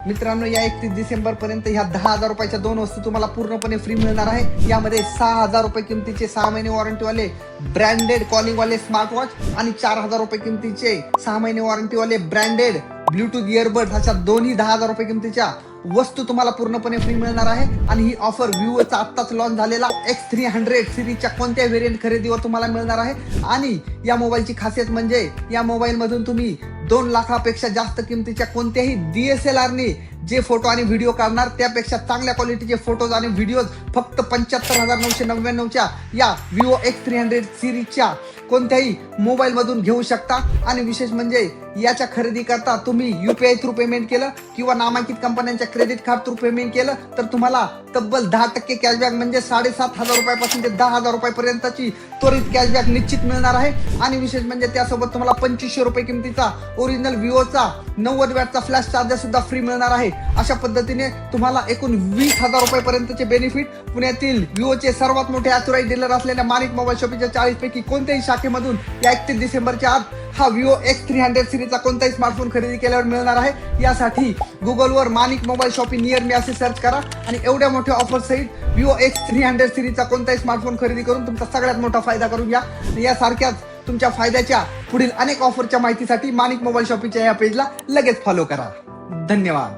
मित्रांनो, या 31 डिसेंबर पर्यंत ह्या 10,000 रुपयाच्या 2 वस्तू तुम्हाला पूर्णपणे फ्री मिळणार आहे। यामध्ये 6,000 रुपये किमतीचे 6 महिने वॉरंटीवाले ब्रँडेड कॉलिंगवाले स्मार्ट वॉच आणि 4,000 रुपये किमतीचे 6 महिने वॉरंटीवाले ब्रँडेड ब्लूटूथ इयरबड्स, अशा दोन्ही 10,000 रुपये किमतीच्या वस्तू तुम्हाला पूर्णपणे फ्री मिळणार आहे। आणि ही ऑफर विवोचा आत्ताच लॉन्च झालेला X300 सिरीजच्या कोणत्याही व्हेरियंट खरेदीवर तुम्हाला मिळणार आहे। आणि या मोबाईलची खासियत म्हणजे या मोबाईल मधून तुम्ही 2 लाखापेक्षा जास्त किमतीच्या कोणत्याही DSLR ने जे फोटो आणि व्हिडिओ काढणार त्यापेक्षा चांगल्या क्वालिटीचे फोटोज आणि व्हिडिओज फक्त 75,999च्या या विवो X300 सिरीजच्या कोणत्याही मोबाईल मधून घेऊ शकता। आणि विशेष म्हणजे याच्या खरेदी करता तुम्ही UPI थ्रू पेमेंट केलं किंवा नामांकित कंपन्यांच्या क्रेडिट कार्ड थ्रू पेमेंट केलं तर तुम्हाला तब्बल 10% कॅशबॅक म्हणजे 7,500 रुपयापासून ते 10,000 रुपयापर्यंतची त्वरित कॅशबॅक निश्चित मिळणार आहे। आणि विशेष म्हणजे त्यासोबत तुम्हाला 2,500 रुपये किमतीचा ओरिजिनल विवोचा 90 वॅटचा फ्लॅश चार्जर सुद्धा फ्री मिळणार आहे। अशा पद्धतीने तुम्हाला एकूण 20,000 रुपयापर्यंतचे बेनिफिट पुण्यातील विवोचे सर्वात मोठे ऑथराइज्ड डीलर असलेल्या माणिक मोबाईल शॉपीच्या 40 पैकी कोणत्याही शाखेमधून या 31 डिसेंबरच्या आत हा विवो X300 सिरीजचा कोणताही स्मार्टफोन खरेदी केल्यावर मिळणार आहे। यासाठी गुगलवर माणिक मोबाईल शॉपी नियर मी असे सर्च करा आणि एवढ्या मोठ्या ऑफर सहित विवो X300 सिरीजचा कोणताही स्मार्टफोन खरेदी करून तुमचा सगळ्यात मोठा फायदा करून घ्या। यासारख्याच तुमच्या फायद्याच्या पुढील अनेक ऑफरच्या माहितीसाठी माणिक मोबाईल शॉपीच्या या पेजला लगेच फॉलो करा। धन्यवाद।